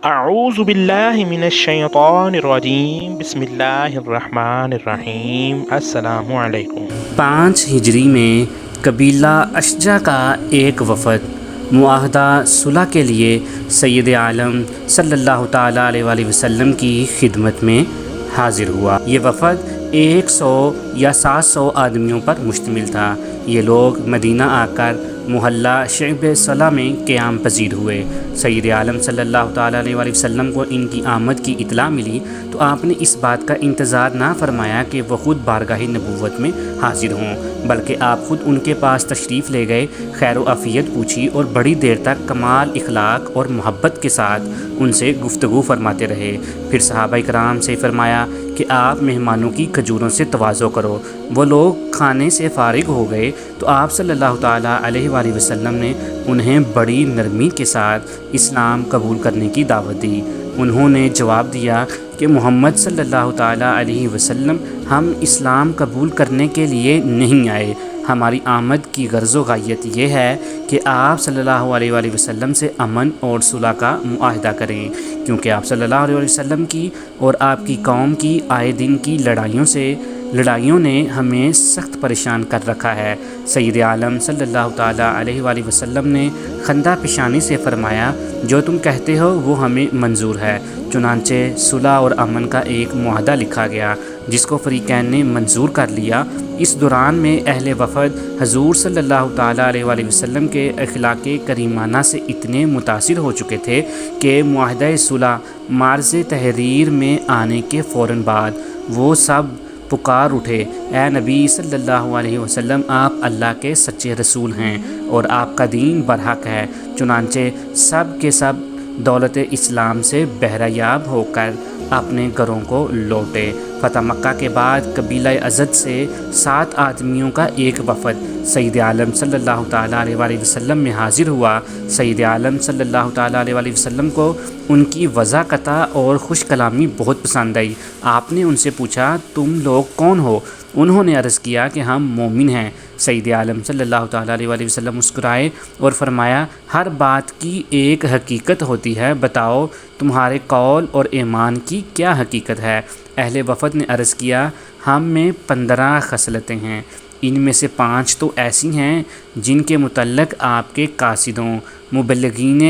اعوذ باللہ من الشیطان الرجیم بسم اللہ الرحمن الرحیم السلام علیکم۔ 5 ہجری میں قبیلہ اشجع کا ایک وفد معاہدہ صلح کے لیے سید عالم صلی اللہ تعالیٰ علیہ وآلہ وسلم کی خدمت میں حاضر ہوا۔ یہ وفد 100 یا 700 آدمیوں پر مشتمل تھا۔ یہ لوگ مدینہ آ کر محلہ شعب صلح میں قیام پذیر ہوئے۔ سید عالم صلی اللہ تعالیٰ علیہ وآلہ وسلم کو ان کی آمد کی اطلاع ملی تو آپ نے اس بات کا انتظار نہ فرمایا کہ وہ خود بارگاہ نبوت میں حاضر ہوں، بلکہ آپ خود ان کے پاس تشریف لے گئے، خیر و عافیت پوچھی اور بڑی دیر تک کمال اخلاق اور محبت کے ساتھ ان سے گفتگو فرماتے رہے۔ پھر صحابہ کرام سے فرمایا کہ آپ مہمانوں کی کھجوروں سے تواضع کرو۔ وہ لوگ کھانے سے فارغ ہو گئے تو آپ صلی اللہ تعالیٰ علیہ وآلہ وسلم نے انہیں بڑی نرمی کے ساتھ اسلام قبول کرنے کی دعوت دی۔ انہوں نے جواب دیا کہ محمد صلی اللہ تعالیٰ علیہ وسلم، ہم اسلام قبول کرنے کے لیے نہیں آئے، ہماری آمد کی غرض و غایت یہ ہے کہ آپ صلی اللہ علیہ وآلہ وسلم سے امن اور صلح کا معاہدہ کریں، کیونکہ آپ صلی اللہ علیہ وآلہ وسلم کی اور آپ کی قوم کی آئے دن کی لڑائیوں نے ہمیں سخت پریشان کر رکھا ہے۔ سید عالم صلی اللہ تعالیٰ علیہ وآلہ وسلم نے خندہ پیشانی سے فرمایا، جو تم کہتے ہو وہ ہمیں منظور ہے۔ چنانچہ صلح اور امن کا ایک معاہدہ لکھا گیا جس کو فریقین نے منظور کر لیا۔ اس دوران میں اہل وفد حضور صلی اللہ تعالیٰ علیہ وآلہ وسلم کے اخلاق کریمانہ سے اتنے متاثر ہو چکے تھے کہ معاہدہ صلح معرض تحریر میں آنے کے فوراً بعد وہ سب پکار اٹھے، اے نبی صلی اللہ علیہ وسلم، آپ اللہ کے سچے رسول ہیں اور آپ کا دین برحق ہے۔ چنانچہ سب کے سب دولت اسلام سے بہرہ یاب ہو کر اپنے گھروں کو لوٹے۔ فتح مکہ کے بعد قبیلہ ازد سے 7 آدمیوں کا ایک وفد سید عالم صلی اللہ تعالیٰ علیہ وآلہ وسلم میں حاضر ہوا۔ سید عالم صلی اللہ تعالیٰ علیہ وآلہ وسلم کو ان کی وضاحت اور خوش کلامی بہت پسند آئی۔ آپ نے ان سے پوچھا، تم لوگ کون ہو؟ انہوں نے عرض کیا کہ ہم مومن ہیں۔ سید عالم صلی اللہ تعالیٰ علیہ وآلہ وسلم مسکرائے اور فرمایا، ہر بات کی ایک حقیقت ہوتی ہے، بتاؤ تمہارے قول اور ایمان کی کیا حقیقت ہے؟ اہل وفد نے عرض کیا، ہم میں 15 خصلتیں ہیں، ان میں سے 5 تو ایسی ہیں جن کے متعلق آپ کے قاصدوں، مبلغین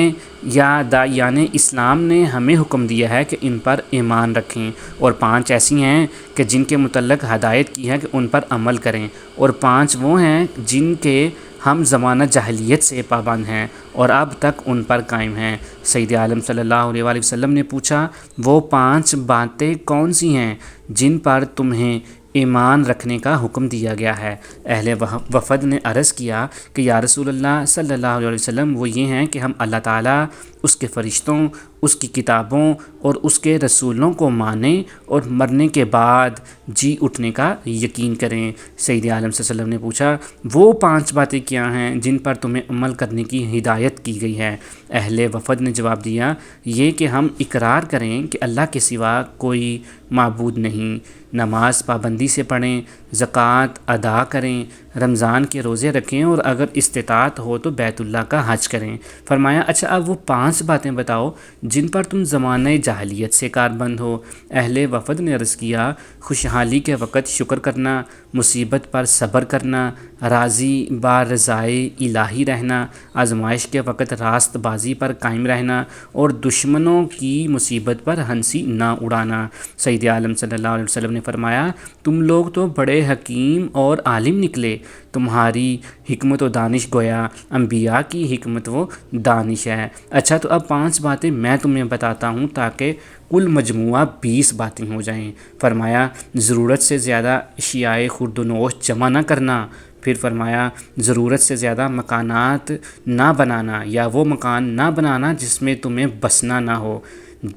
یا داعیان اسلام نے ہمیں حکم دیا ہے کہ ان پر ایمان رکھیں، اور 5 ایسی ہیں کہ جن کے متعلق ہدایت کی ہے کہ ان پر عمل کریں، اور 5 وہ ہیں جن کے ہم زمانہ جاہلیت سے پابند ہیں اور اب تک ان پر قائم ہیں۔ سید عالم صلی اللہ علیہ وآلہ وسلم نے پوچھا، وہ 5 باتیں کون سی ہیں جن پر تمہیں ایمان رکھنے کا حکم دیا گیا ہے؟ اہل وفد نے عرض کیا کہ یا رسول اللہ صلی اللہ علیہ وسلم، وہ یہ ہیں کہ ہم اللہ تعالیٰ، اس کے فرشتوں، اس کی کتابوں اور اس کے رسولوں کو مانیں اور مرنے کے بعد جی اٹھنے کا یقین کریں۔ سید عالم صلی اللہ علیہ وسلم نے پوچھا، وہ 5 باتیں کیا ہیں جن پر تمہیں عمل کرنے کی ہدایت کی گئی ہے؟ اہل وفد نے جواب دیا، یہ کہ ہم اقرار کریں کہ اللہ کے سوا کوئی معبود نہیں، نماز پابندی سے پڑھیں، زکوٰۃ ادا کریں، رمضان کے روزے رکھیں اور اگر استطاعت ہو تو بیت اللہ کا حج کریں۔ فرمایا، اچھا اب وہ 5 باتیں بتاؤ جن پر تم زمانہ جاہلیت سے کاربند ہو۔ اہل وفد نے عرض کیا، خوشحالی کے وقت شکر کرنا، مصیبت پر صبر کرنا، راضی بار رضائے الہی رہنا، آزمائش کے وقت راست بازی پر قائم رہنا اور دشمنوں کی مصیبت پر ہنسی نہ اڑانا۔ سید عالم صلی اللہ علیہ وسلم نے فرمایا، تم لوگ تو بڑے حکیم اور عالم نکلے، تمہاری حکمت و دانش گویا انبیاء کی حکمت و دانش ہے۔ اچھا تو اب 5 باتیں میں تمہیں بتاتا ہوں تاکہ کل مجموعہ 20 باتیں ہو جائیں۔ فرمایا، ضرورت سے زیادہ اشیاء خورد و نوش جمع نہ کرنا۔ پھر فرمایا، ضرورت سے زیادہ مکانات نہ بنانا یا وہ مکان نہ بنانا جس میں تمہیں بسنا نہ ہو۔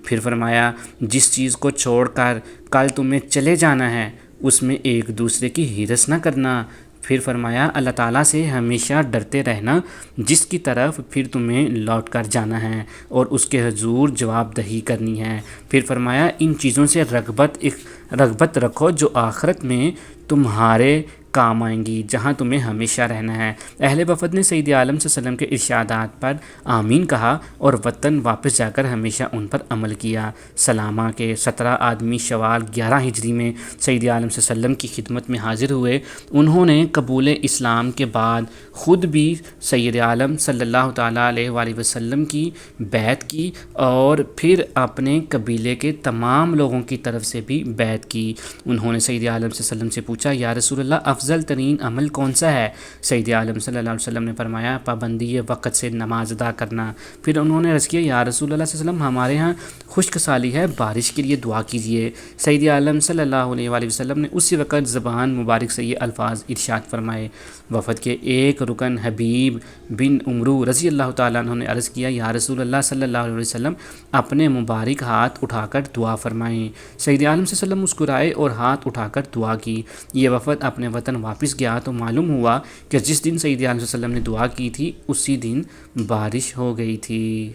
پھر فرمایا، جس چیز کو چھوڑ کر کل تمہیں چلے جانا ہے اس میں ایک دوسرے کی ہرس نہ کرنا۔ پھر فرمایا، اللہ تعالیٰ سے ہمیشہ ڈرتے رہنا جس کی طرف پھر تمہیں لوٹ کر جانا ہے اور اس کے حضور جواب دہی کرنی ہے۔ پھر فرمایا، ان چیزوں سے رغبت رکھو جو آخرت میں تمہارے کام آئیں گی، جہاں تمہیں ہمیشہ رہنا ہے۔ اہل وفد نے سید عالم صلی اللہ علیہ وسلم کے ارشادات پر آمین کہا اور وطن واپس جا کر ہمیشہ ان پر عمل کیا۔ سلامہ کے 17 آدمی شوال 11 ہجری میں سید عالم صلی اللہ علیہ وسلم کی خدمت میں حاضر ہوئے۔ انہوں نے قبول اسلام کے بعد خود بھی سید عالم صلی اللہ تعالیٰ علیہ وآلہ وسلم کی بیعت کی اور پھر اپنے قبیلے کے تمام لوگوں کی طرف سے بھی بیعت کی۔ انہوں نے سید عالم صلی اللہ علیہ وسلم سے پوچھا، یا رسول اللہ افضل ترین عمل کون سا ہے؟ سید عالم صلی اللہ علیہ وسلم نے فرمایا، پابندی وقت سے نماز ادا کرنا۔ پھر انہوں نے عرض کیا، یا رسول اللہ صلی اللہ علیہ وسلم ہمارے ہاں خشک سالی ہے، بارش کے لیے دعا کیجیے۔ سید عالم صلی اللہ علیہ وآلہ وسلم نے اسی وقت زبان مبارک سے یہ الفاظ ارشاد فرمائے۔ وفد کے ایک رکن حبیب بن عمرو رضی اللہ تعالیٰ عنہ نے عرض کیا، یا رسول اللہ صلی اللہ علیہ وسلم اپنے مبارک ہاتھ اٹھا کر دعا فرمائیں۔ سید عالم صلی اللہ علیہ وسلم مسکرائے اور ہاتھ اٹھا کر دعا کی۔ یہ وفد اپنے وطن واپس گیا تو معلوم ہوا کہ جس دن سید عالم صلی اللہ علیہ وسلم نے دعا کی تھی اسی دن بارش ہو گئی تھی۔